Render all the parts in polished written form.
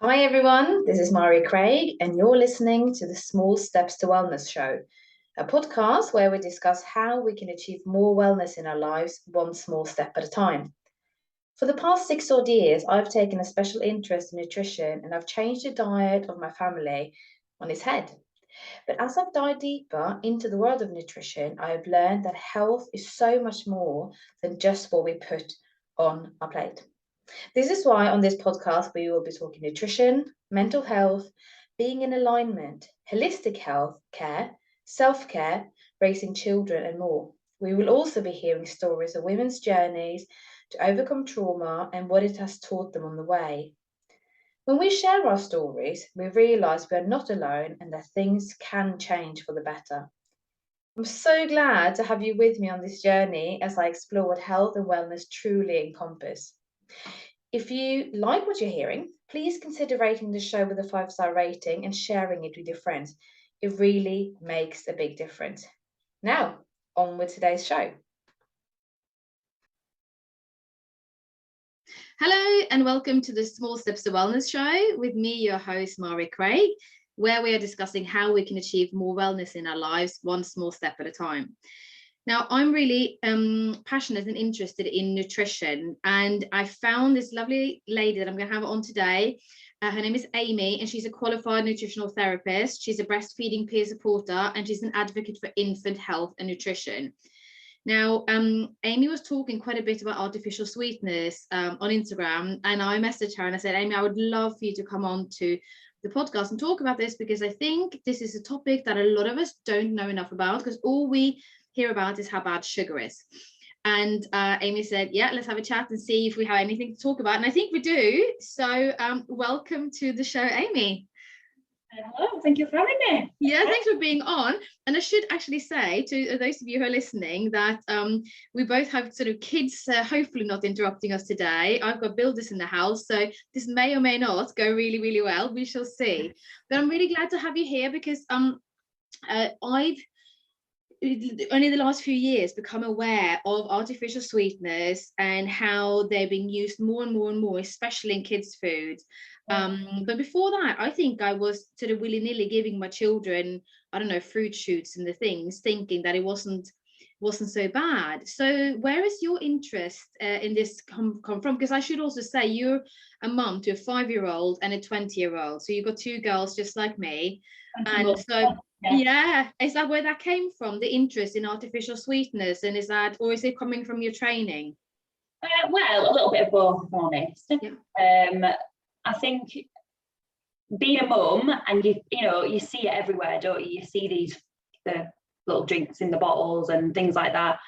Hi everyone, this is Mari Craig, and you're listening to the Small Steps to Wellness show, a podcast where we discuss how we can achieve more wellness in our lives one small step at a time. For the past 6 odd years, I've taken a special interest in nutrition and I've changed the diet of my family on its head. But as I've dived deeper into the world of nutrition, I have learned that health is so much more than just what we put on our plate. This is why on this podcast we will be talking nutrition, mental health, being in alignment, holistic health care, self care, raising children, and more. We will also be hearing stories of women's journeys to overcome trauma and what it has taught them on the way. When we share our stories, we realize we are not alone and that things can change for the better. I'm so glad to have you with me on this journey as I explore what health and wellness truly encompass. If you like what you're hearing, please consider rating the show with a 5-star rating and sharing it with your friends. It really makes a big difference. Now, on with today's show. Hello and welcome to the Small Steps to Wellness show with me, your host, Mari Craig, where we are discussing how we can achieve more wellness in our lives, one small step at a time. Now, I'm really passionate and interested in nutrition, and I found this lovely lady that I'm going to have on today. Her name is Amie, and she's a qualified nutritional therapist. She's a breastfeeding peer supporter, and she's an advocate for infant health and nutrition. Now, Amie was talking quite a bit about artificial sweeteners on Instagram, and I messaged her and I said, Amie, I would love for you to come on to the podcast and talk about this, because I think this is a topic that a lot of us don't know enough about, because all we hear about is how bad sugar is. And Amie said, yeah, let's have a chat and see if we have anything to talk about. And I think we do. So welcome to the show, Amie. Hello, thank you for having me. Yeah, thanks for being on. And I should actually say to those of you who are listening that we both have sort of kids, hopefully not interrupting us today. I've got builders in the house, so this may or may not go really, really well. We shall see. But I'm really glad to have you here, because I've only the last few years become aware of artificial sweeteners and how they're being used more and more and more, especially in kids' food. But before that, I think I was sort of willy-nilly giving my children, I don't know, fruit shoots and the things, thinking that it wasn't so bad. So where is your interest in this come from? Because I should also say you're a mum to a 5-year-old and a 20-year-old. So you've got two girls just like me. And so yeah, is that where that came from, the interest in artificial sweeteners? And is it coming from your training? Well, a little bit of both, if I'm honest. Yeah. I think being a mum, and you see it everywhere, don't you? You see these little drinks in the bottles and things like that.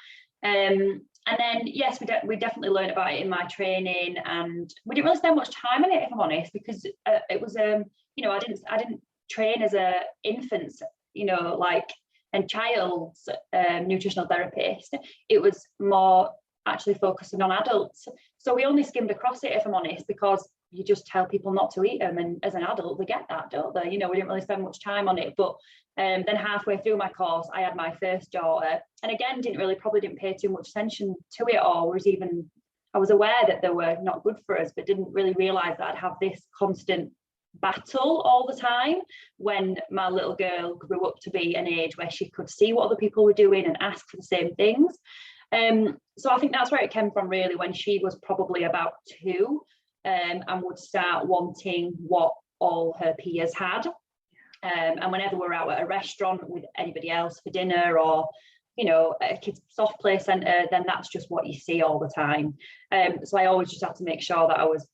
And then yes, we definitely learned about it in my training, and we didn't really spend much time on it, if I'm honest, because it was I didn't train as a infant, and child's nutritional therapist. It was more actually focusing on adults. So we only skimmed across it, if I'm honest, because you just tell people not to eat them, and as an adult they get that, don't they? We didn't really spend much time on it. But then halfway through my course I had my first daughter, and again probably didn't pay too much attention to it, or I was aware that they were not good for us, but didn't really realize that I'd have this constant battle all the time when my little girl grew up to be an age where she could see what other people were doing and ask for the same things. So I think that's where it came from, really, when she was probably about 2, and would start wanting what all her peers had. And whenever we're out at a restaurant with anybody else for dinner, or a kids soft play centre, then that's just what you see all the time. So I always just had to make sure that I was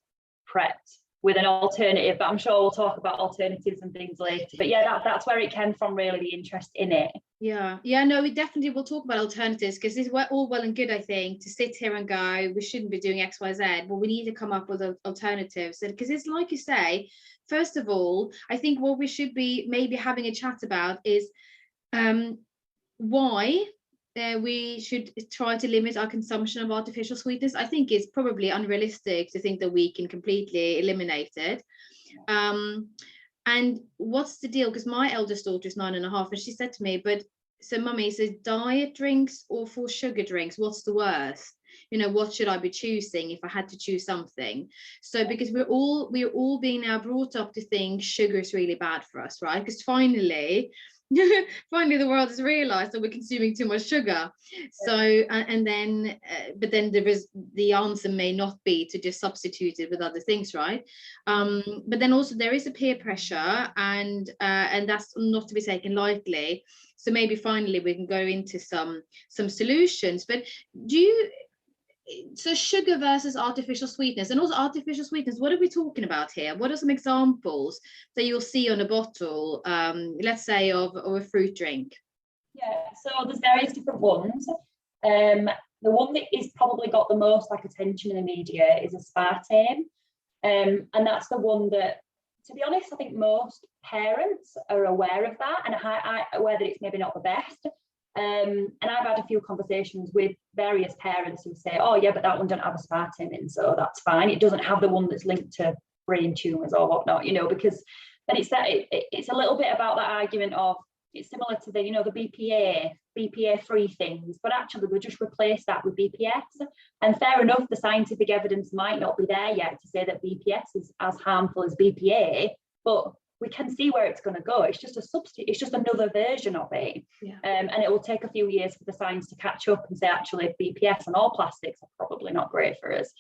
prepped with an alternative, but I'm sure we'll talk about alternatives and things later. But yeah, that's where it came from, really, the interest in it. Yeah, no, we definitely will talk about alternatives, because it's all well and good, I think, to sit here and go, we shouldn't be doing X, Y, Z, but we need to come up with alternatives. Because it's like you say, first of all, I think what we should be maybe having a chat about is why we should try to limit our consumption of artificial sweetness. I think it's probably unrealistic to think that we can completely eliminate it. And what's the deal? Because my eldest daughter is 9.5, and she said to me, but so mummy, is it diet drinks or full sugar drinks? What's the worst? you know, what should I be choosing if I had to choose something? So because we're all being now brought up to think sugar is really bad for us, right? Because finally the world has realized that we're consuming too much sugar. So but then there is, the answer may not be to just substitute it with other things, right? But then also there is a peer pressure, and that's not to be taken lightly. So maybe finally we can go into some solutions. But so sugar versus artificial sweetness, and also artificial sweetness, what are we talking about here? What are some examples that you'll see on a bottle, let's say of a fruit drink? Yeah, so there's various different ones. The one that is probably got the most like attention in the media is aspartame, and that's the one that, to be honest, I think most parents are aware of that, and I'm aware that it's maybe not the best. And I've had a few conversations with various parents who say, oh yeah, but that one doesn't have aspartame in, so that's fine. It doesn't have the one that's linked to brain tumours or whatnot, you know, because then it's a little bit about that argument of, it's similar to the, you know, the BPA free things, but actually we just replace that with BPS. And fair enough, the scientific evidence might not be there yet to say that BPS is as harmful as BPA, but we can see where it's going to go. It's just a substitute, it's just another version of it. Yeah. And it will take a few years for the science to catch up and say, actually, BPS and all plastics are probably not great for us.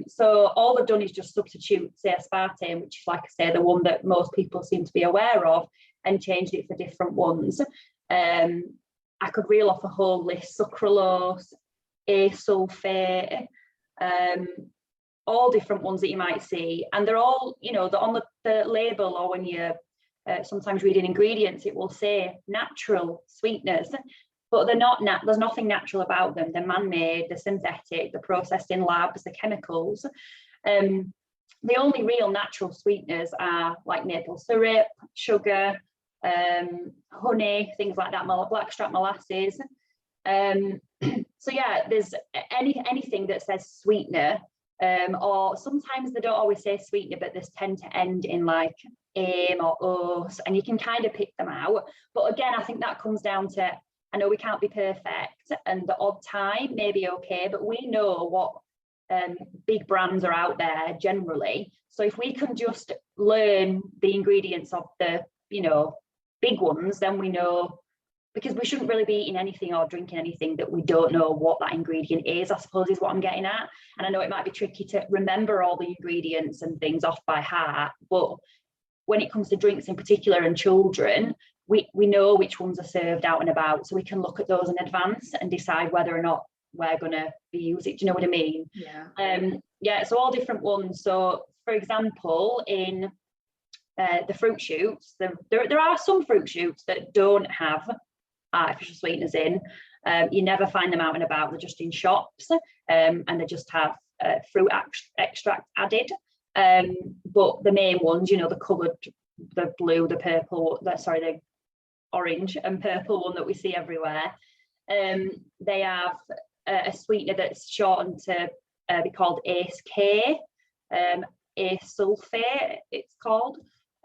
So all they've done is just substitute, say, aspartame, which is, like I say, the one that most people seem to be aware of, and changed it for different ones. I could reel off a whole list: sucralose, asulfate, all different ones that you might see, and they're all, you know, they're on the label, or when you're sometimes reading ingredients, it will say natural sweeteners, but they're not. There's nothing natural about them. They're man-made, they're synthetic, they're processed in labs, they're chemicals. The only real natural sweeteners are like maple syrup, sugar, honey, things like that, blackstrap molasses. So yeah, there's anything that says sweetener. Or sometimes they don't always say sweetener, but they tend to end in like AIM or OS, and you can kind of pick them out. But again, I think that comes down to, I know we can't be perfect, and the odd time may be okay, but we know what big brands are out there generally. So if we can just learn the ingredients of the, you know, big ones, then we know, because we shouldn't really be eating anything or drinking anything that we don't know what that ingredient is, I suppose is what I'm getting at. And I know it might be tricky to remember all the ingredients and things off by heart, but when it comes to drinks in particular and children, we know which ones are served out and about, so we can look at those in advance and decide whether or not we're going to be using it. Do you know what I mean? Yeah. Yeah, so all different ones. So for example, in the fruit shoots, there are some fruit shoots that don't have artificial sweeteners in. You never find them out and about, they're just in shops, and they just have fruit extract added. But the main ones, you know, the coloured, the blue, the purple, the orange and purple one that we see everywhere, they have a sweetener that's shortened to be called ACE-K, asulfate it's called.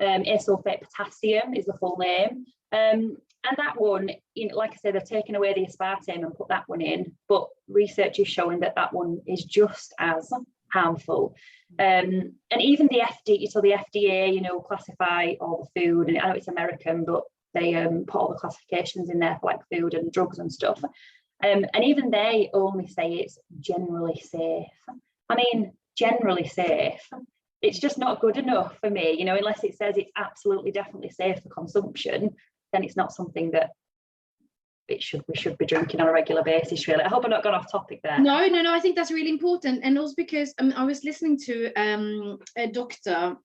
Asulfate potassium is the full name. And that one, you know, like I said, they've taken away the aspartame and put that one in, but research is showing that that one is just as harmful. And even the FDA, you know, classify all the food, and I know it's American, but they put all the classifications in there for like food and drugs and stuff. And even they only say it's generally safe. I mean, generally safe. It's just not good enough for me, you know, unless it says it's absolutely definitely safe for consumption, then it's not something that we should be drinking on a regular basis, really. I hope I'm not gone off topic there. No, I think that's really important. And also because I was listening to a doctor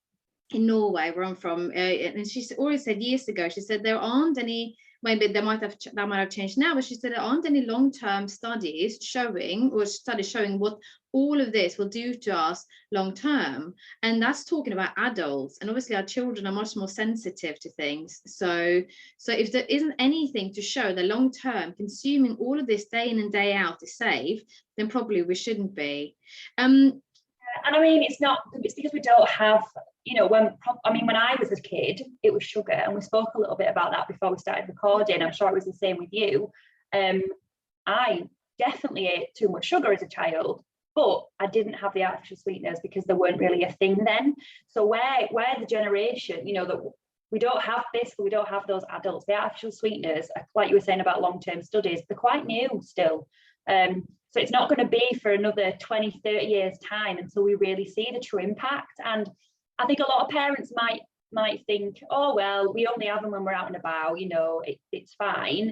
in Norway, where I'm from, and she always said years ago, she said there aren't any, maybe that might have changed now, but she said there aren't any long-term studies showing what all of this will do to us long-term. And that's talking about adults, and obviously our children are much more sensitive to things. So if there isn't anything to show that long-term consuming all of this day in and day out is safe, then probably we shouldn't be. And I mean, it's because we don't have, you know, when I was a kid, it was sugar, and we spoke a little bit about that before we started recording. I'm sure it was the same with you. I definitely ate too much sugar as a child, but I didn't have the artificial sweeteners because they weren't really a thing then. So where the generation, you know, that we don't have this, we don't have those adults, the artificial sweeteners, like you were saying about long-term studies, they're quite new still. So it's not going to be for another 20, 30 years time until we really see the true impact. And I think a lot of parents might think, oh, well, we only have them when we're out and about, you know, it's fine.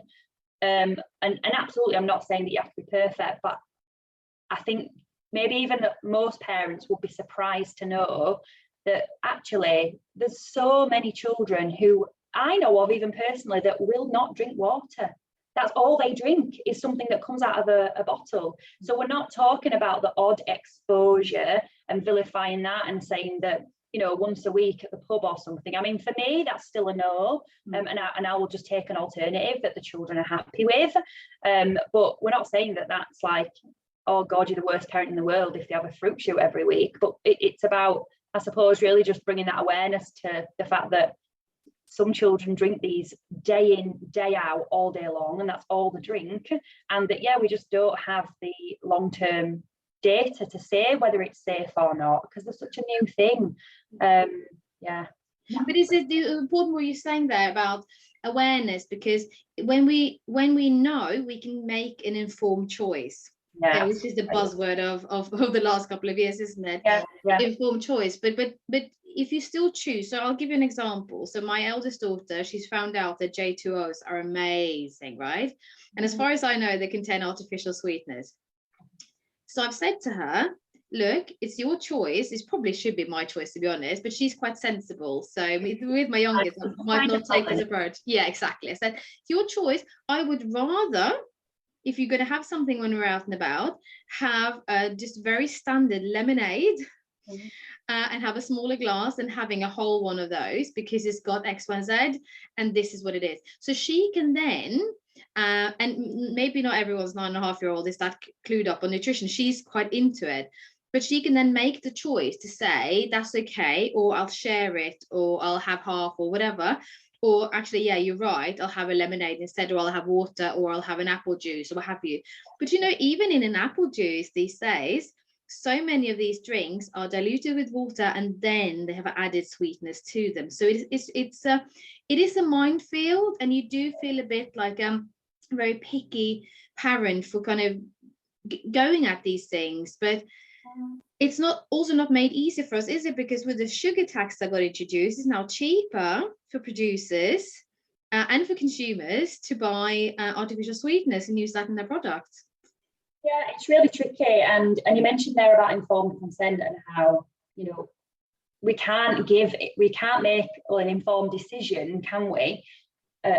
And absolutely, I'm not saying that you have to be perfect, but I think maybe even that most parents will be surprised to know that actually there's so many children who I know of, even personally, that will not drink water. That's all they drink, is something that comes out of a bottle. So we're not talking about the odd exposure and vilifying that and saying that, you know, once a week at the pub or something. I mean, for me, that's still a no. And I will just take an alternative that the children are happy with. But we're not saying that that's like, oh God, you're the worst parent in the world if they have a fruit shoot every week. But it's about, I suppose, really just bringing that awareness to the fact that some children drink these day in, day out, all day long, and that's all they drink. And that, yeah, we just don't have the long-term data to say whether it's safe or not, because there's such a new thing. Yeah. But is it important what you're saying there about awareness? Because when we know, we can make an informed choice. Yeah, which is the buzzword of the last couple of years, isn't it? Yeah. Informed choice. But if you still choose, so I'll give you an example. So my eldest daughter, she's found out that J2Os are amazing, right? And as far as I know, they contain artificial sweeteners. So I've said to her, look, it's your choice. It probably should be my choice, to be honest, but she's quite sensible. So with my youngest, I might not take this approach. Yeah, exactly. I said, it's your choice. I would rather, if you're going to have something when we're out and about, have just very standard lemonade and have a smaller glass and having a whole one of those because it's got X, Y, Z, and this is what it is. So she can then, and maybe not everyone's 9.5-year-old is that clued up on nutrition. She's quite into it. But she can then make the choice to say, that's okay, or I'll share it, or I'll have half, or whatever. Or actually, yeah, you're right, I'll have a lemonade instead, or I'll have water, or I'll have an apple juice, or what have you. But, you know, even in an apple juice these days, so many of these drinks are diluted with water and then they have added sweetness to them. So it is a minefield, and you do feel a bit like a very picky parent for kind of going at these things. But it's not made easier for us, is it? Because with the sugar tax that got introduced, it's now cheaper for producers and for consumers to buy artificial sweeteners and use that in their products. Yeah, it's really tricky. And you mentioned there about informed consent and how, you know, we can't make an informed decision, can we?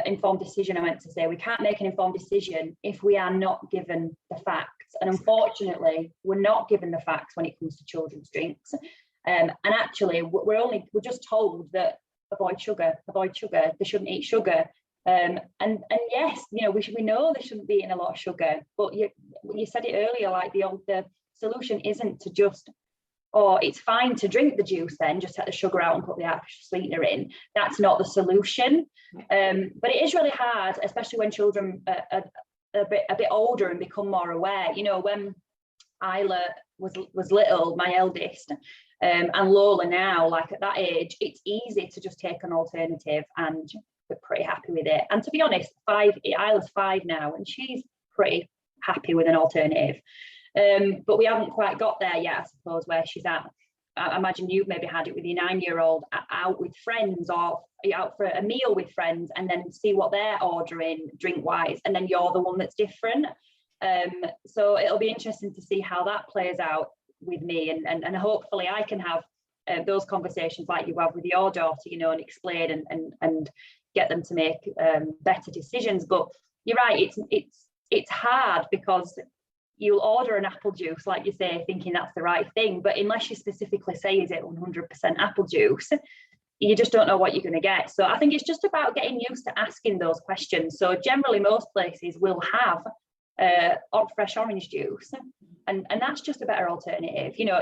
Informed decision, I meant to say. We can't make an informed decision if we are not given the facts. And unfortunately, we're not given the facts when it comes to children's drinks. And actually, we're just told that avoid sugar, they shouldn't eat sugar. And yes, you know, we know they shouldn't be eating a lot of sugar. But you said it earlier, like the solution isn't to just, or it's fine to drink the juice then, just take the sugar out and put the artificial sweetener in. That's not the solution. But it is really hard, especially when children are a bit older and become more aware. You know, when Isla was little, my eldest, and Lola now, like at that age, it's easy to just take an alternative and we're pretty happy with it. And to be honest, Isla's 5 now and she's pretty happy with an alternative. But we haven't quite got there yet, I suppose, where she's at. I imagine you've maybe had it with your 9-year-old out with friends or out for a meal with friends and then see what they're ordering drink-wise, and then you're the one that's different. So it'll be interesting to see how that plays out with me, and hopefully I can have those conversations like you have with your daughter, you know, and explain and get them to make better decisions. But you're right, it's hard because you'll order an apple juice, like you say, thinking that's the right thing. But unless you specifically say, is it 100% apple juice, you just don't know what you're going to get. So I think it's just about getting used to asking those questions. So generally, most places will have fresh orange juice, and that's just a better alternative. You know,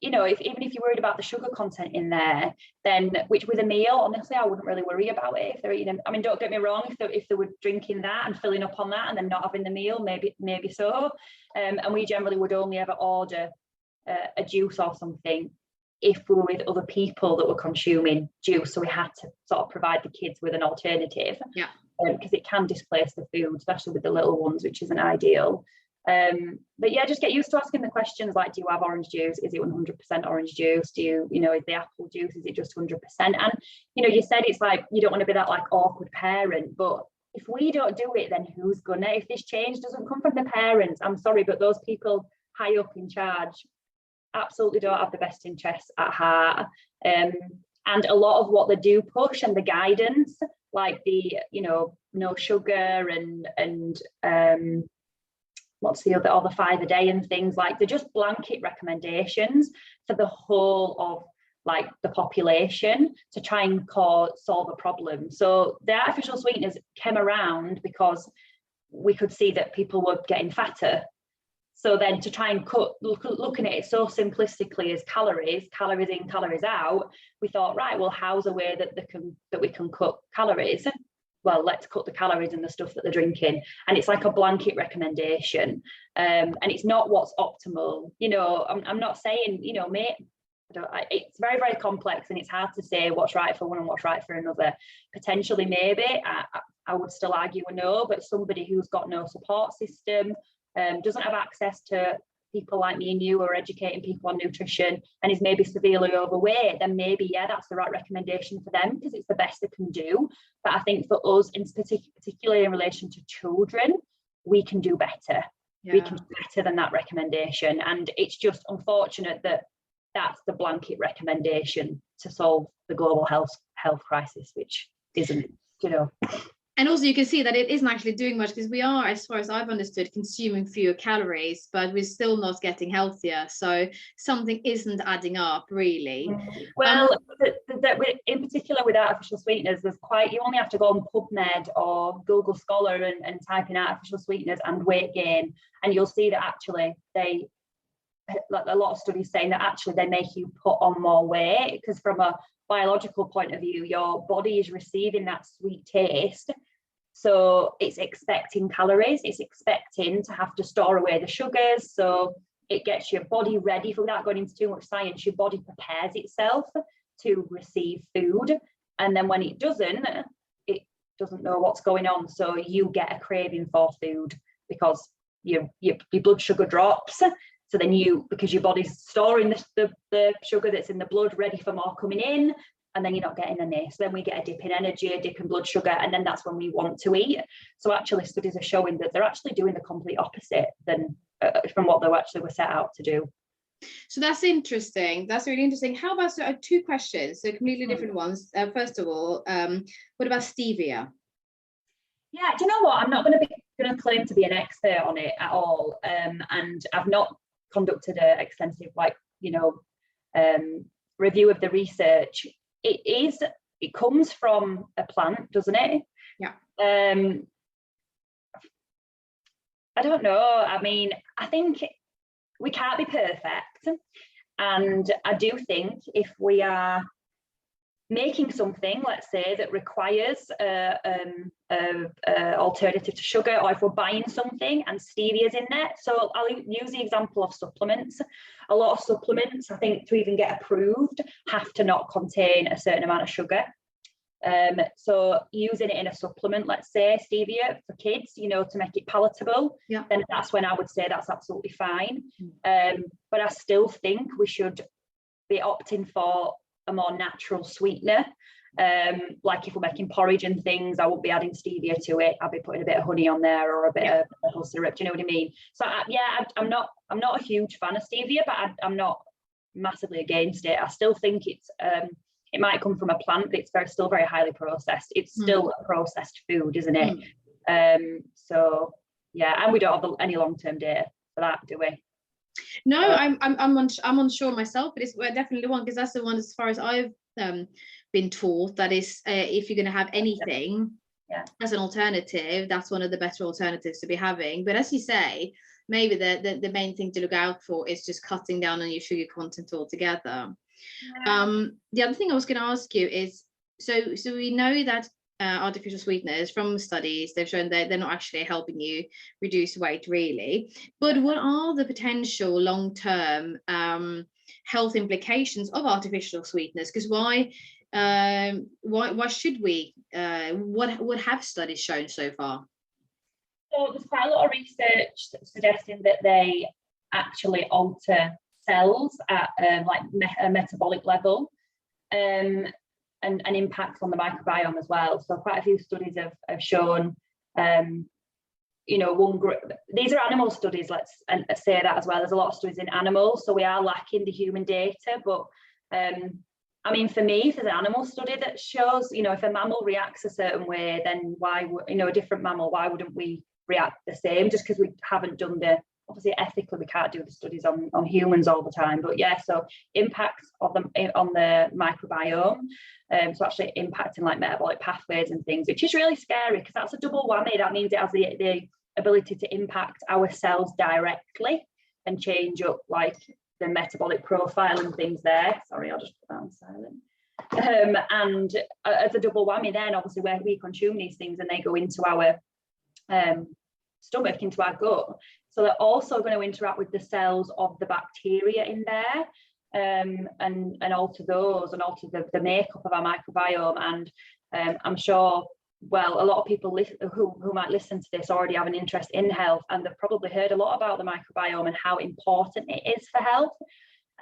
you know, even if you're worried about the sugar content in there, then which with a meal, honestly, I wouldn't really worry about it if they're eating. I mean, don't get me wrong, if they were drinking that and filling up on that and then not having the meal, maybe so. And we generally would only ever order a juice or something if we were with other people that were consuming juice. So we had to sort of provide the kids with an alternative. Yeah. Because it can displace the food, especially with the little ones, which isn't ideal. But yeah, just get used to asking the questions like, do you have orange juice? Is it 100% orange juice? Do you, you know, is the apple juice, is it just 100%? And, you know, you said it's like, you don't want to be that like awkward parent, but if we don't do it, then who's gonna? If this change doesn't come from the parents, I'm sorry, but those people high up in charge absolutely don't have the best interests at heart. And a lot of what they do push and the guidance, like the, you know, no sugar and what's the other, all the 5 a day and things, like they're just blanket recommendations for the whole of like the population to try and solve a problem. So the artificial sweeteners came around because we could see that people were getting fatter. So then to try and looking at it so simplistically as calories in, calories out, we thought, right, well, how's a way that we can cut calories? Well, let's cut the calories in the stuff that they're drinking. And it's like a blanket recommendation. And it's not what's optimal. You know, I'm not saying, you know, it's very, very complex, and it's hard to say what's right for one and what's right for another. Potentially, maybe, I would still argue a no, but somebody who's got no support system, doesn't have access to people like me and you who are educating people on nutrition, and is maybe severely overweight, then maybe, yeah, that's the right recommendation for them because it's the best they can do. But I think for us, particularly in relation to children, we can do better. Yeah. We can do better than that recommendation. And it's just unfortunate that that's the blanket recommendation to solve the global health crisis, which isn't, you know. And also you can see that it isn't actually doing much, because we are, as far as I've understood, consuming fewer calories, but we're still not getting healthier. So something isn't adding up, really. Well, in particular with artificial sweeteners, you only have to go on PubMed or Google Scholar and type in artificial sweeteners and weight gain, and you'll see that actually like a lot of studies saying that actually they make you put on more weight, because from a biological point of view, your body is receiving that sweet taste, so it's expecting calories, it's expecting to have to store away the sugars, so it gets your body ready. Without going into too much science, your body prepares itself to receive food, and then when it doesn't know what's going on, so you get a craving for food because your blood sugar drops. So then because your body's storing the sugar that's in the blood ready for more coming in, and then you're not getting any. So then we get a dip in energy, a dip in blood sugar, and then that's when we want to eat. So actually studies are showing that they're actually doing the complete opposite than from what they actually were set out to do. So that's interesting. That's really interesting. How about, so I have 2 questions, so completely different ones. First of all, what about stevia? Yeah, do you know what? I'm not going to claim to be an expert on it at all, and I've not conducted an extensive, review of the research. It comes from a plant, doesn't it? Yeah. I don't know. I mean, I think we can't be perfect, and I do think if we are making something, let's say, that requires alternative to sugar, or if we're buying something and stevia's in there. So I'll use the example of supplements. A lot of supplements, I think, to even get approved, have to not contain a certain amount of sugar. So using it in a supplement, let's say stevia for kids, to make it palatable, yeah, then that's when I would say that's absolutely fine. But I still think we should be opting for a more natural sweetener. Like if we're making porridge and things, I won't be adding stevia to it. I'll be putting a bit of honey on there, or a bit of maple syrup. Do you know what I mean? So I'm not a huge fan of stevia, but I'm not massively against it. I still think it might come from a plant, but it's still very highly processed. It's still a processed food, isn't it? So yeah, and we don't have any long-term data for that, do we? No, I'm unsure myself, but it's definitely one, because that's the one, as far as I've been taught, that is, if you're going to have anything as an alternative, that's one of the better alternatives to be having. But as you say, maybe the main thing to look out for is just cutting down on your sugar content altogether. The other thing I was going to ask you is, so we know that artificial sweeteners, from studies, they've shown that they're not actually helping you reduce weight really, but what are the potential long-term health implications of artificial sweeteners? Because why should we? What have studies shown so far? So there's quite a lot of research suggesting that they actually alter cells at like a metabolic level, and impact on the microbiome as well. So quite a few studies have shown, you know, these are animal studies, let's say that as well. There's a lot of studies in animals, so we are lacking the human data. But I mean, for me, if there's an animal study that shows, you know, if a mammal reacts a certain way, then why, you know, a different mammal, why wouldn't we react the same? Just because we haven't done obviously ethically we can't do the studies on humans all the time, but yeah, so impacts of them on the microbiome, so actually impacting like metabolic pathways and things, which is really scary because that's a double whammy. That means it has the ability to impact our cells directly and change up like the metabolic profile and things there. Sorry, I'll just put that on silent. And as a double whammy then, obviously where we consume these things and they go into our stomach, into our gut, so they're also going to interact with the cells of the bacteria in there, and alter those and alter the makeup of our microbiome. And I'm sure, well, a lot of people who might listen to this already have an interest in health, and they've probably heard a lot about the microbiome and how important it is for health.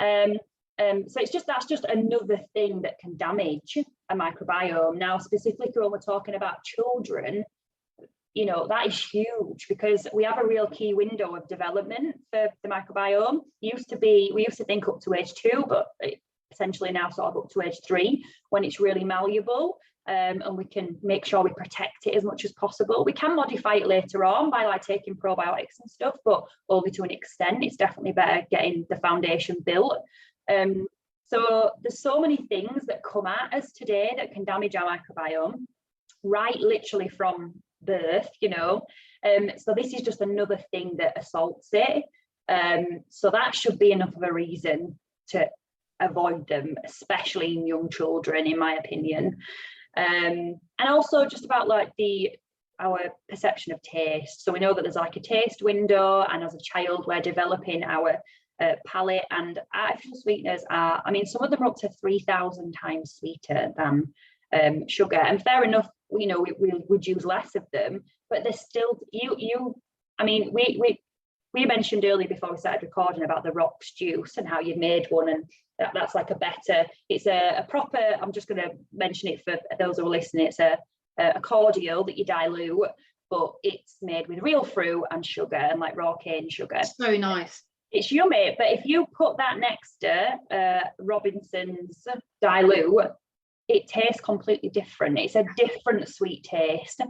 So that's just another thing that can damage a microbiome. Now, specifically when we're talking about children, you know, that is huge because we have a real key window of development for the microbiome. We used to think up to age 2, but essentially now sort of up to age 3 when it's really malleable, and we can make sure we protect it as much as possible. We can modify it later on by like taking probiotics and stuff, but only to an extent. It's definitely better getting the foundation built. So there's so many things that come at us today that can damage our microbiome, right, literally from birth, you know. So this is just another thing that assaults it. So that should be enough of a reason to avoid them, especially in young children, in my opinion. And also just about like our perception of taste. So we know that there's like a taste window, and as a child we're developing our palate, and artificial sweeteners are, I mean, some of them are up to 3,000 times sweeter than sugar, and fair enough, you know, we would use less of them, but they're still, I mean, we mentioned earlier before we started recording about the rocks juice and how you made one, and that's like it's a proper, I'm just going to mention it for those who are listening, it's a cordial that you dilute, but it's made with real fruit and sugar and like raw cane sugar. So nice. It's yummy, but if you put that next to Robinson's dilute, it tastes completely different. It's a different sweet taste.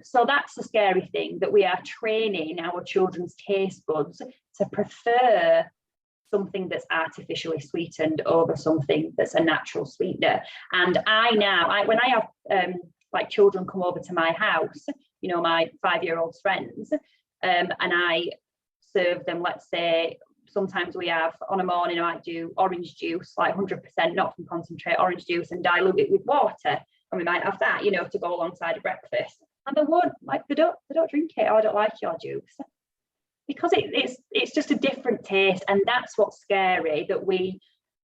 So that's the scary thing, that we are training our children's taste buds to prefer something that's artificially sweetened over something that's a natural sweetener. And when I have like children come over to my house, you know, my 5-year-old friends, and I serve them, let's say, sometimes we have, on a morning, I might do orange juice, like 100%, not from concentrate, orange juice, and dilute it with water. And we might have that, you know, to go alongside a breakfast. And they won't, like, they don't drink it, or I don't like your juice. Because it's just a different taste. And that's what's scary, that we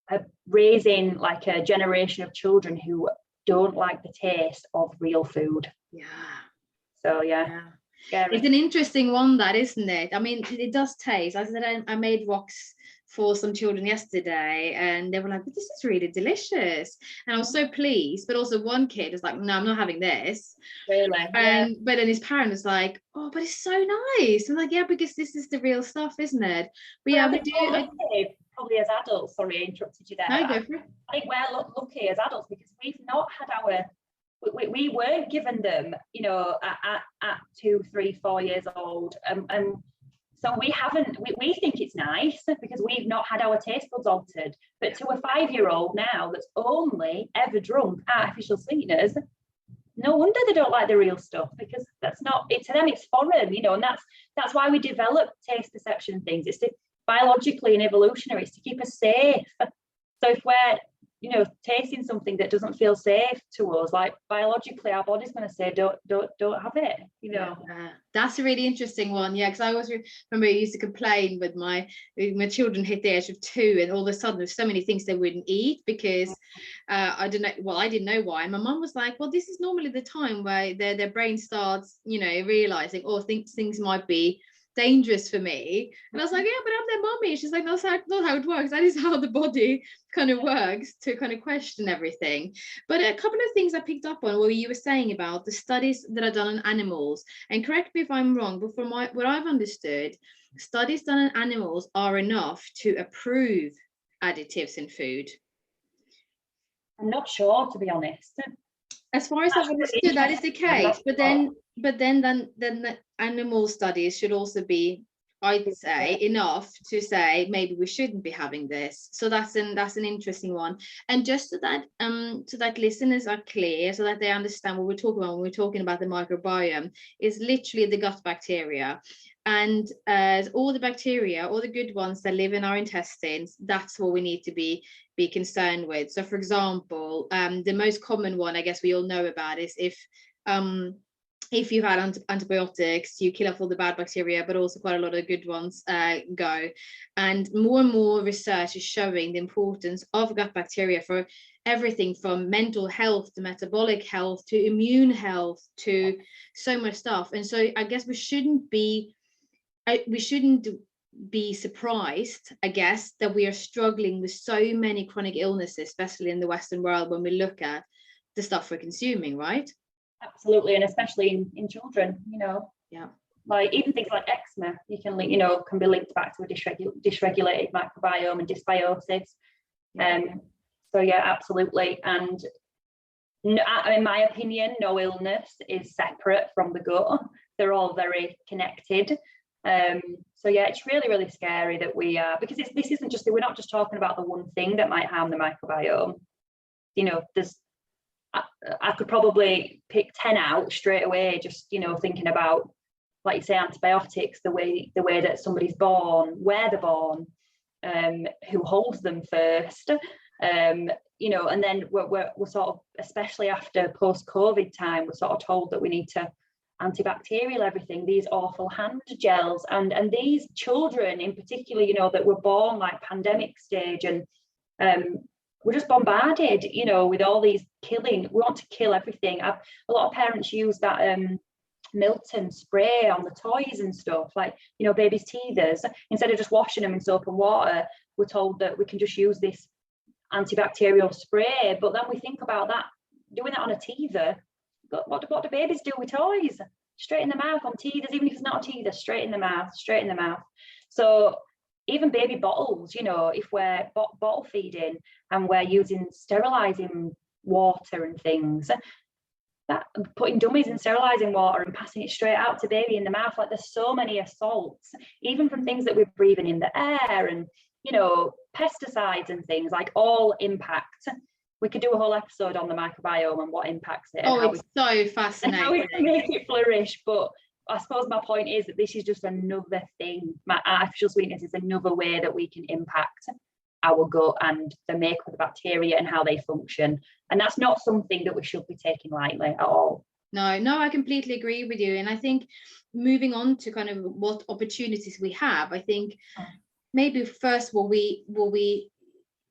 are raising like a generation of children who don't like the taste of real food. Yeah. So, yeah. Scary. It's an interesting one, that, isn't it? I mean, it does taste. I said I made rocks for some children yesterday, and they were like, "This is really delicious," and I was so pleased. But also, one kid was like, "No, I'm not having this." Really? And but then his parent was like, "Oh, but it's so nice." I'm like, "Yeah, because this is the real stuff, isn't it?" But yeah, we do. Probably as adults. Sorry, I interrupted you there. No, go for it. I think we're lucky as adults because we've not had we weren't given them, you know, at 2, 3, 4 years old, and so we think it's nice because we've not had our taste buds altered. But to a 5-year-old now that's only ever drunk artificial sweeteners, no wonder they don't like the real stuff, because that's not it to them. It's foreign, you know, and that's why we develop taste perception and things. It's biologically and evolutionary. It's to keep us safe. So if we're, you know, tasting something that doesn't feel safe to us, like biologically, our body's going to say, don't have it, you know. That's a really interesting one. Yeah, because I always remember I used to complain with my children hit the age of 2, and all of a sudden there's so many things they wouldn't eat because I didn't know why. My mum was like, well, this is normally the time where their brain starts, you know, realizing, oh, things might be dangerous for me. And I was like, yeah, but I'm their mummy. She's like, that's not how it works. That is how the body kind of works, to kind of question everything. But a couple of things I picked up on what you were saying about the studies that are done on animals, and correct me if I'm wrong, but from what I've understood, studies done on animals are enough to approve additives in food. I'm not sure, to be honest. As far as I've understood, that is the case. But then the animal studies should also be, I'd say, enough to say maybe we shouldn't be having this. So that's an interesting one. And just so that listeners are clear, so that they understand what we're talking about when we're talking about the microbiome, is literally the gut bacteria. And all the bacteria, all the good ones that live in our intestines, that's what we need to be concerned with. So, for example, the most common one, I guess we all know about, is if you've had antibiotics, you kill off all the bad bacteria, but also quite a lot of good ones go. And more research is showing the importance of gut bacteria for everything from mental health to metabolic health to immune health to so much stuff. And so I guess we shouldn't be surprised, I guess, that we are struggling with so many chronic illnesses, especially in the Western world, when we look at the stuff we're consuming, right? Absolutely, and especially in children, you know. Yeah. Like even things like eczema, can be linked back to a dysregulated microbiome and dysbiosis. So yeah, absolutely. And in my opinion, no illness is separate from the gut. They're all very connected. So yeah, it's really, really scary that we are, because this isn't just, we're not just talking about the one thing that might harm the microbiome. You know, I could probably pick 10 out straight away, just, you know, thinking about, like you say, antibiotics, the way that somebody's born, where they're born, who holds them first, you know, and then we're sort of, especially after post-COVID time, we're sort of told that we need to antibacterial everything, these awful hand gels, and these children in particular, you know, that were born like pandemic stage, and we're just bombarded, you know, with all these killing. We want to kill everything. A lot of parents use that Milton spray on the toys and stuff, like, you know, babies' teethers. Instead of just washing them in soap and water, we're told that we can just use this antibacterial spray. But then we think about that, doing that on a teether. What do babies do with toys? Straight in the mouth on teethers, even if it's not a teether, straight in the mouth. So even baby bottles, you know, if we're bottle feeding and we're using sterilizing water and things, that putting dummies in sterilizing water and passing it straight out to baby in the mouth, like there's so many assaults, even from things that we're breathing in the air, and, you know, pesticides and things, like all impact. We could do a whole episode on the microbiome and what impacts it. Oh, it's so fascinating. How we can make it flourish. But I suppose my point is that this is just another thing. My artificial sweetness is another way that we can impact our gut and the makeup of the bacteria and how they function. And that's not something that we should be taking lightly at all. No, I completely agree with you. And I think moving on to kind of what opportunities we have, I think maybe first what we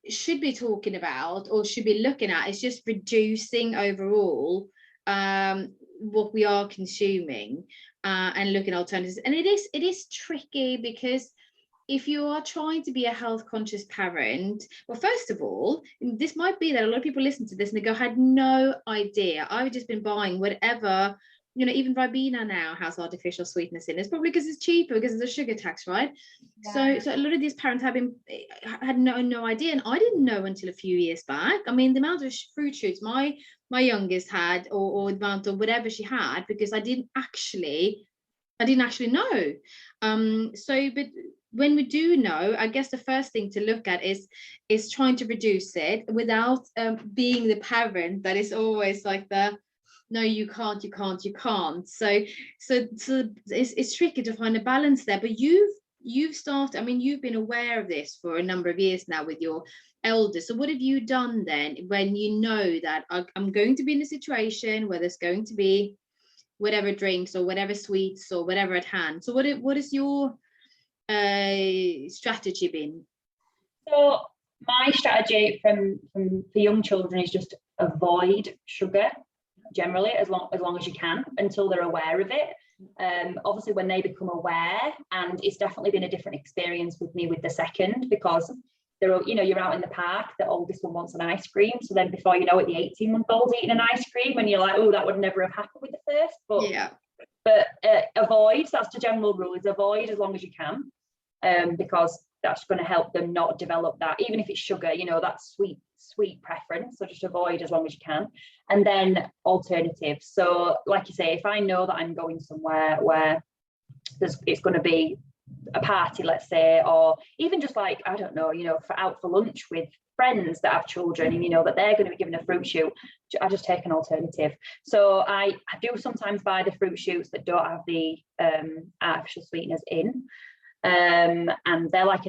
should be talking about or should be looking at is just reducing overall what we are consuming and looking at alternatives. And it is tricky, because if you are trying to be a health conscious parent, well, first of all, this might be that a lot of people listen to this and they go, I had no idea. I've just been buying whatever, you know, even Ribena now has artificial sweetness in it. It's probably because it's cheaper, because of the sugar tax, right? Yeah. So a lot of these parents had no idea, and I didn't know until a few years back. I mean, the amount of fruit shoots my youngest had, or the amount of whatever she had, because I didn't actually know. But when we do know, I guess the first thing to look at is trying to reduce it without being the parent that is always like the no, you can't. So it's tricky to find a balance there. But you've started, I mean, you've been aware of this for a number of years now with your eldest. So what have you done then when you know that I'm going to be in a situation where there's going to be whatever drinks or whatever sweets or whatever at hand? So what is your strategy been? So my strategy for young children is just avoid sugar generally as long as you can until they're aware of it. Obviously when they become aware, and it's definitely been a different experience with me with the second, because they're, you know, you're out in the park, the oldest one wants an ice cream, so then before you know it, the 18-month-old's eating an ice cream and you're like, oh, that would never have happened with the first. But yeah, avoid, that's the general rule, is avoid as long as you can, because that's going to help them not develop that, even if it's sugar, you know, that sweet preference. So just avoid as long as you can. And then alternatives. So like you say, if I know that I'm going somewhere where it's going to be a party, let's say, or even just like, I don't know, you know, out for lunch with friends that have children, and you know that they're going to be given a fruit shoot, I just take an alternative. So I do sometimes buy the fruit shoots that don't have the artificial sweeteners in. And they're like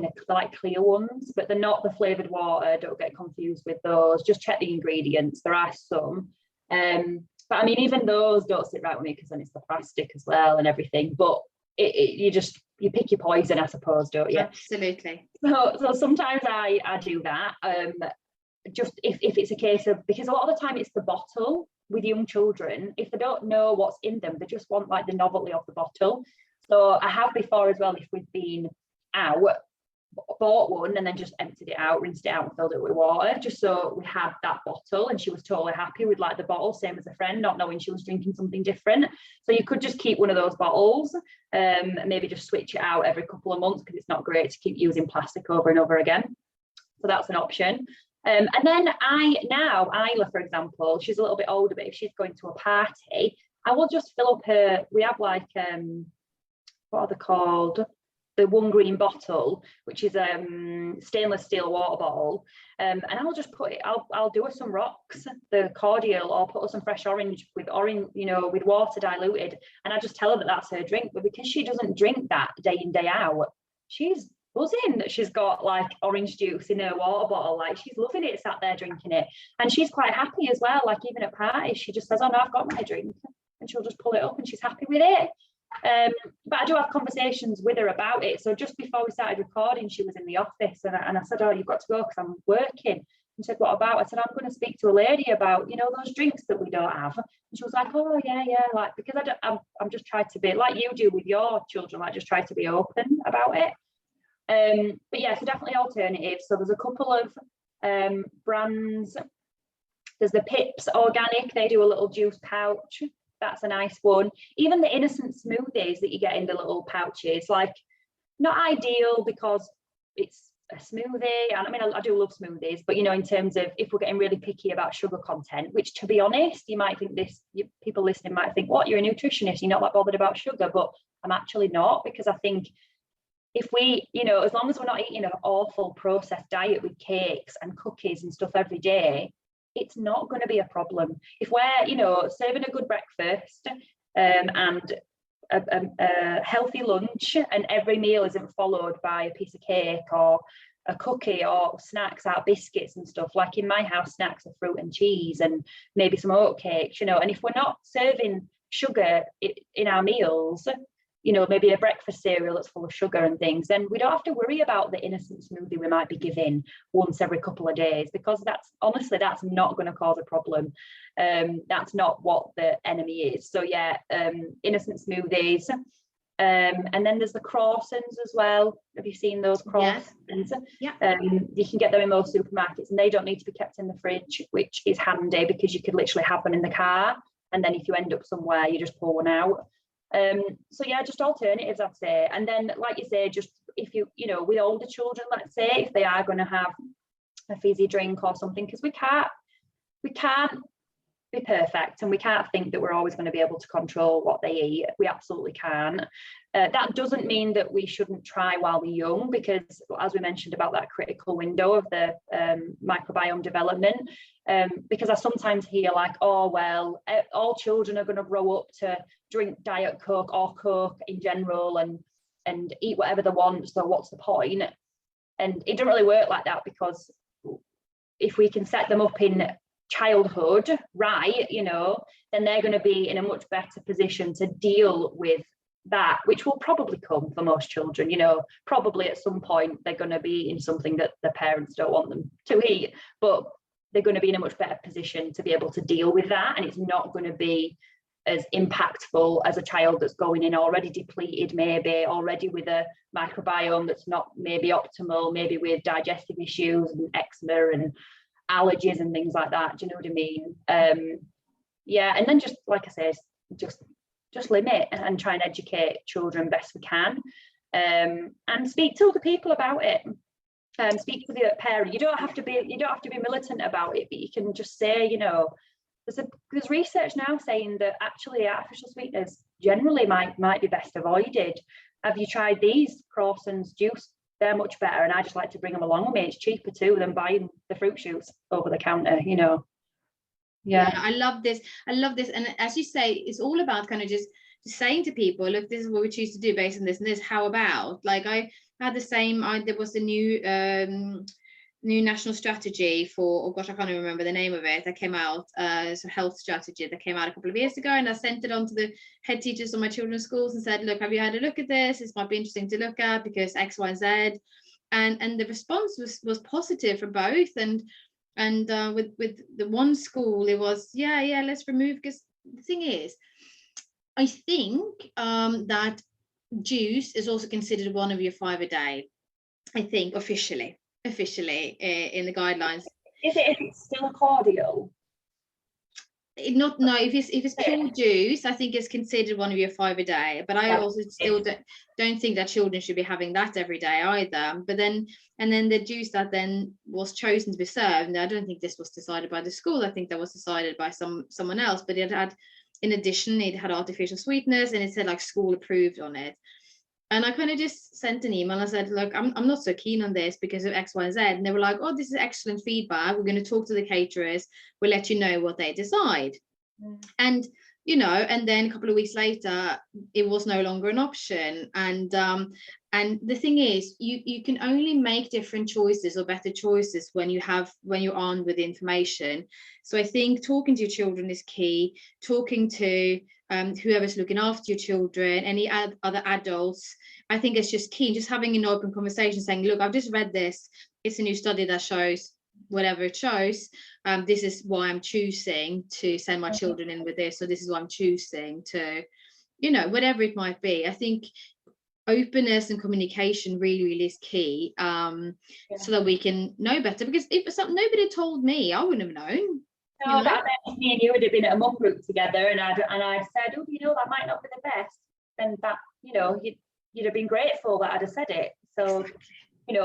clear ones, but they're not the flavored water. Don't get confused with those. Just check the ingredients. There are some, but I mean, even those don't sit right with me, because then it's the plastic as well and everything. But you pick your poison, I suppose, don't you? Absolutely. So sometimes I do that. Just if it's a case of, because a lot of the time it's the bottle with young children. If they don't know what's in them, they just want like the novelty of the bottle. So I have before as well, if we've been out, bought one and then just emptied it out, rinsed it out and filled it with water, just so we had that bottle, and she was totally happy with like the bottle, same as a friend, not knowing she was drinking something different. So you could just keep one of those bottles, and maybe just switch it out every couple of months, because it's not great to keep using plastic over and over again. So that's an option. And then Isla, for example, she's a little bit older, but if she's going to a party, I will just fill up her, we have like, what are they called? The one green bottle, which is stainless steel water bottle, and I'll just put it. I'll do her some rocks, the cordial, or put her some fresh orange, you know, with water diluted, and I just tell her that that's her drink. But because she doesn't drink that day in day out, she's buzzing that she's got like orange juice in her water bottle. Like, she's loving it, sat there drinking it, and she's quite happy as well. Like, even at parties, she just says, "Oh no, I've got my drink," and she'll just pull it up, and she's happy with it. But I do have conversations with her about it. So just before we started recording, she was in the office, and I said, "Oh, you've got to go because I'm working." And she said, "What about?" I said, "I'm going to speak to a lady about, you know, those drinks that we don't have." And she was like, "Oh yeah, like, because I'm just trying to be like you do with your children, like just try to be open about it." But yeah, so definitely alternatives. So there's a couple of brands. There's the Pips Organic. They do a little juice pouch. That's a nice one. Even the innocent smoothies that you get in the little pouches, like, not ideal because it's a smoothie. And I mean, I do love smoothies, but you know, in terms of if we're getting really picky about sugar content, which, to be honest, you might think people listening might think, what, you're a nutritionist, you're not that bothered about sugar, but I'm actually not, because I think if we, you know, as long as we're not eating an awful processed diet with cakes and cookies and stuff every day, it's not going to be a problem. If we're, you know, serving a good breakfast and a healthy lunch, and every meal isn't followed by a piece of cake or a cookie or snacks out, biscuits and stuff. Like in my house, snacks are fruit and cheese and maybe some oat cakes, you know. And if we're not serving sugar in our meals, you know, maybe a breakfast cereal that's full of sugar and things, then we don't have to worry about the innocent smoothie we might be giving once every couple of days, because that's not going to cause a problem. That's not what the enemy is. So yeah, innocent smoothies. And then there's the croissants as well. Have you seen those croissants? Yeah. You can get them in most supermarkets, and they don't need to be kept in the fridge, which is handy because you could literally have them in the car, and then if you end up somewhere, you just pull one out. So yeah, just alternatives, I'd say. And then, like you say, just if you know, with older children, let's say, if they are going to have a fizzy drink or something, because we can't be perfect, and we can't think that we're always going to be able to control what they eat. We absolutely can. That doesn't mean that we shouldn't try while they're young, because as we mentioned about that critical window of the microbiome development, because I sometimes hear like, oh well, all children are going to grow up to drink Diet Coke or Coke in general and eat whatever they want, so what's the point? And it doesn't really work like that, because if we can set them up in childhood right, then they're going to be in a much better position to deal with that, which will probably come for most children. Probably at some point they're going to be in something that the parents don't want them to eat, but they're going to be in a much better position to be able to deal with that, and it's not going to be as impactful as a child that's going in already depleted, maybe already with a microbiome that's not maybe optimal, maybe with digestive issues and eczema and allergies and things like that. Do you know what I mean? And then just like I said, just limit and try and educate children best we can, and speak to other people about it. Speak to the parent. You don't have to be militant about it, but you can just say, there's research now saying that actually artificial sweeteners generally might be best avoided. Have you tried these croissants, juice? They're much better, and I just like to bring them along with me. It's cheaper too than buying the fruit shoots over the counter, Yeah, I love this, and as you say, it's all about kind of just saying to people, look, this is what we choose to do based on this and this. How about, like, I had the same, there was a new national strategy for, oh gosh, I can't even remember the name of it, that came out, it's a health strategy that came out a couple of years ago, and I sent it on to the head teachers of my children's schools and said, look, have you had a look at this? This might be interesting to look at because X, Y, Z. And the response was positive for both, and with the one school, it was yeah, let's remove, because the thing is, I think that juice is also considered one of your 5 a day, I think, officially in the guidelines. Is it, if it's still a cordial? No, if it's pure juice, I think it's considered one of your 5 a day, but I also still don't think that children should be having that every day either. But then the juice that then was chosen to be served, and I don't think this was decided by the school, I think that was decided by someone else, but it had, in addition, it had artificial sweeteners, and it said like school approved on it. And I kind of just sent an email and I said, look, I'm not so keen on this because of X, Y, Z. And they were like, oh, this is excellent feedback. We're going to talk to the caterers. We'll let you know what they decide. And, and then a couple of weeks later, it was no longer an option. And the thing is, you can only make different choices or better choices when you're armed with information. So I think talking to your children is key. Talking to whoever's looking after your children, any other adults, I think it's just key. Just having an open conversation, saying, look, I've just read this. It's a new study that shows whatever it shows. This is why I'm choosing to send my children in with this. So this is why I'm choosing to, whatever it might be. I think openness and communication really is key, so that we can know better. Because if nobody told me, I wouldn't have known. No, that me and you would have been at a mum group together, and I said, oh, that might not be the best. Then that, you'd have been grateful that I'd have said it. So,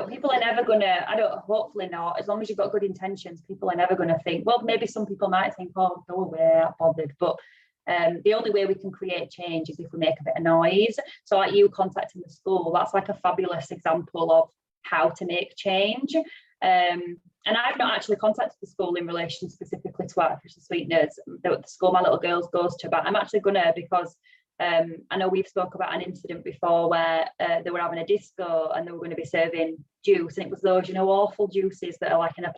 people are never gonna, hopefully not, as long as you've got good intentions, people are never gonna think, well, maybe some people might think, oh, go away, I'm not bothered. But the only way we can create change is if we make a bit of noise. So like you contacting the school, that's like a fabulous example of how to make change. And I've not actually contacted the school in relation specifically to artificial sweeteners, the school my little girls goes to, but I'm actually gonna, because I know we've spoke about an incident before where they were having a disco and they were going to be serving juice, and it was those, awful juices that are like in a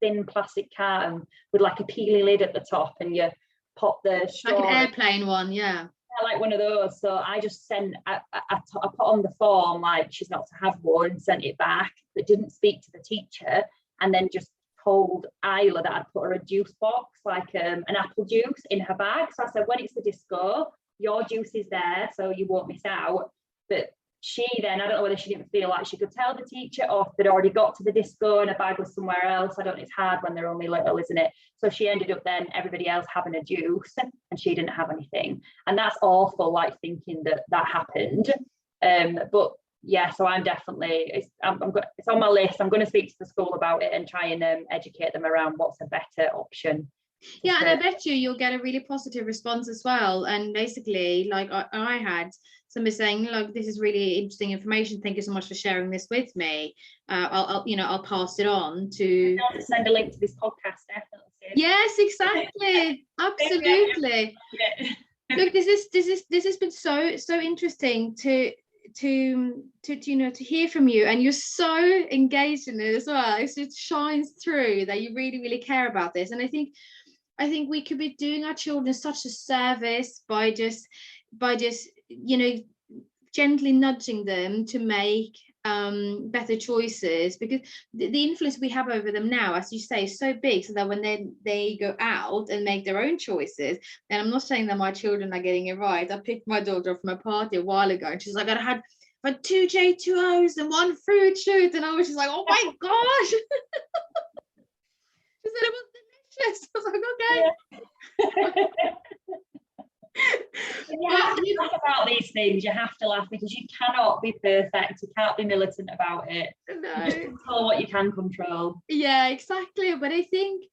thin plastic carton with like a peely lid at the top, and you pop the straw, like an airplane one, yeah, like one of those. So I just sent, I put on the form like she's not to have one, sent it back, but didn't speak to the teacher, and then just told Isla that I'd put her a juice box, like an apple juice in her bag. So I said, when it's the disco, your juice is there, so you won't miss out. But she then, I don't know whether she didn't feel like she could tell the teacher, or if they'd already got to the disco and a bag was somewhere else. I don't know, it's hard when they're only little, isn't it? So she ended up then everybody else having a juice and she didn't have anything. And that's awful, like thinking that happened. But yeah, so I'm definitely, it's on my list. I'm going to speak to the school about it and try and educate them around what's a better option Yeah, and I bet you'll get a really positive response as well. And basically, like I had somebody saying, look, this is really interesting information. Thank you so much for sharing this with me. I'll pass it on to send a link to this podcast, definitely. Yes, exactly. Absolutely. Yeah. Look, this has been so interesting to hear from you, and you're so engaged in it as well. It shines through that you really care about this. And I think we could be doing our children such a service by just gently nudging them to make better choices, because the influence we have over them now, as you say, is so big, so that when they go out and make their own choices, and I'm not saying that my children are getting it right. I picked my daughter up from a party a while ago, and she's like, I had 2 J2Os and 1 fruit shoot, and I was just like, oh my gosh. She said it was delicious. I was like, okay. Yeah. You have to laugh about these things. You have to laugh, because you cannot be perfect. You can't be militant about it. No. You just control what you can control. Yeah, exactly. But I think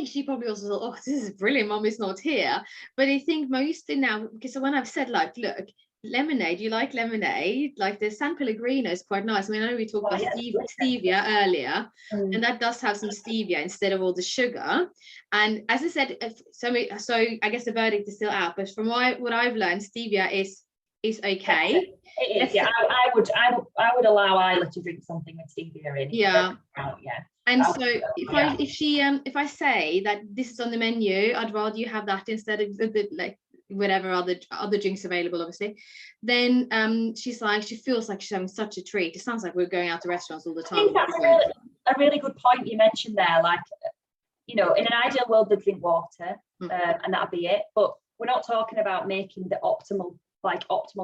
she probably also thought, oh, this is brilliant, Mommy's not here. But I think mostly now, because when I've said, like, look, lemonade, you like lemonade? Like the San Pellegrino is quite nice. I mean, I know we talked about stevia earlier, and that does have some stevia instead of all the sugar. And as I said, so I guess the verdict is still out. But from what I've learned, stevia is okay. It is. Yeah, I would allow Isla to drink something with stevia in. Yeah. Yeah. And so if I say that this is on the menu, I'd rather you have that instead of the whatever other drinks available, obviously. Then she feels like she's having such a treat. It sounds like we're going out to restaurants all the time. I think that's a really good point you mentioned there. Like, in an ideal world, they'd drink water, and that'd be it. But we're not talking about making the optimal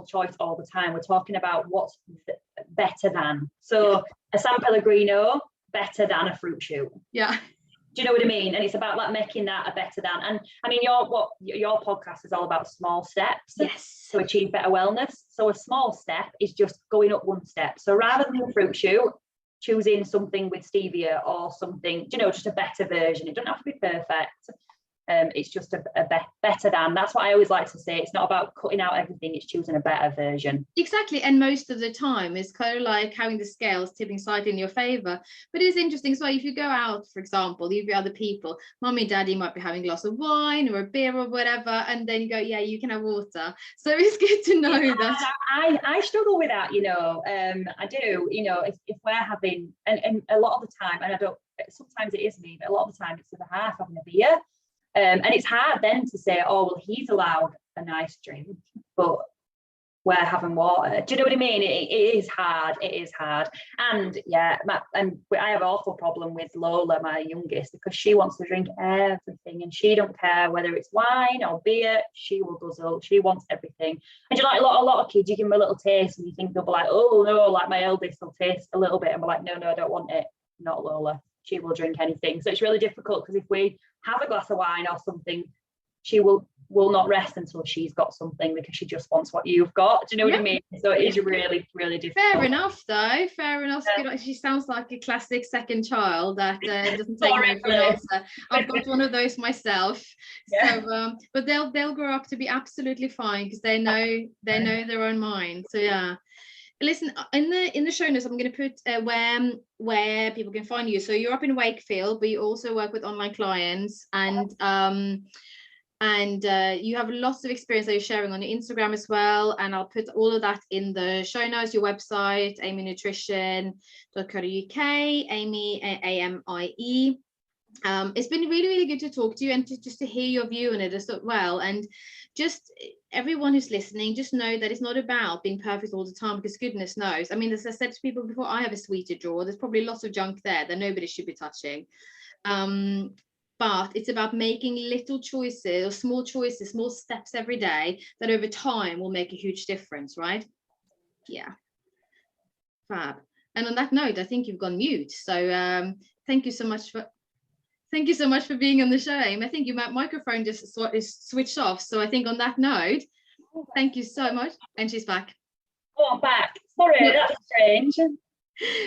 choice all the time. We're talking about what's better than. So a San Pellegrino, better than a fruit shoot. Yeah. Do you know what I mean? And it's about like making that a better than. And I mean, your podcast is all about small steps to achieve better wellness. So a small step is just going up 1 step. So rather than a fruit shoot, choosing something with stevia or something, just a better version. It doesn't have to be perfect. It's just a better than. That's what I always like to say. It's not about cutting out everything. It's choosing a better version. Exactly. And most of the time it's kind of like having the scales tipping slightly in your favor. But it's interesting. So if you go out, for example, you've got other people, mommy, daddy might be having a glass of wine or a beer or whatever, and then you go, yeah, you can have water. So it's good to know that. I struggle with that, I do, if we're having, and a lot of the time, and sometimes it is me, but a lot of the time it's with a half having a beer. And it's hard then to say, oh, well, he's allowed a nice drink, but we're having water. Do you know what I mean? It is hard. It is hard. And yeah, I have an awful problem with Lola, my youngest, because she wants to drink everything, and she don't care whether it's wine or beer. She will guzzle. She wants everything. And a lot of kids, you give them a little taste, and you think they'll be like, oh no, like my eldest will taste a little bit, and be like, no, I don't want it. Not Lola. She will drink anything. So it's really difficult, because if we have a glass of wine or something, she will not rest until she's got something, because she just wants what you've got. Do you know what I mean? So it is really, really difficult. Fair enough, though. Fair enough. Yeah. She sounds like a classic second child that doesn't take no for an answer. I've got one of those myself. Yeah. So, but they'll grow up to be absolutely fine, because they know their own mind. So yeah. Listen, in the show notes, I'm going to put where people can find you. So you're up in Wakefield, but you also work with online clients, and you have lots of experience that you're sharing on your Instagram as well. And I'll put all of that in the show notes. Your website, amienutrition.co.uk, Amie, AMIE. It's been really, really good to talk to you, and just to hear your view on it as well. And just everyone who's listening, just know that it's not about being perfect all the time, because goodness knows, I mean, as I said to people before, I have a sweeter drawer. There's probably lots of junk there that nobody should be touching. But it's about making little choices, or small choices, small steps every day that over time will make a huge difference, right? Yeah. Fab. And on that note, I think you've gone mute. So thank you so much for being on the show, Amie. I think your microphone just is switched off. So I think on that note, thank you so much. And she's back. Oh, I'm back. Sorry, that's strange.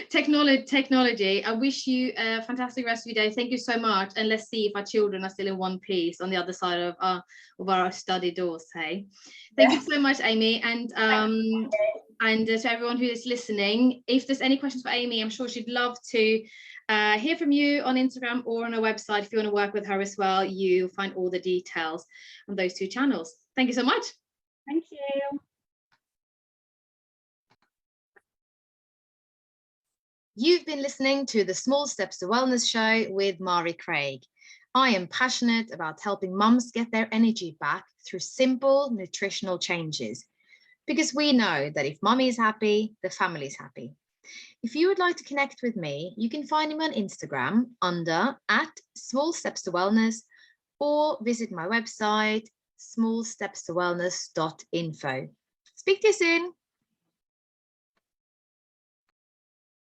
Technology. I wish you a fantastic rest of your day. Thank you so much. And let's see if our children are still in one piece on the other side of our study doors. Hey, thank you so much, Amie. And to everyone who is listening, if there's any questions for Amie, I'm sure she'd love to hear from you on Instagram or on our website. If you want to work with her as well, you'll find all the details on those 2 channels. Thank you so much. Thank you. You've been listening to the Small Steps to Wellness show with Mari Craig. I am passionate about helping mums get their energy back through simple nutritional changes, because we know that if mummy is happy, the family is happy. If you would like to connect with me, you can find me on Instagram under @smallstepstowellness, or visit my website smallstepstowellness.info. Speak to you soon.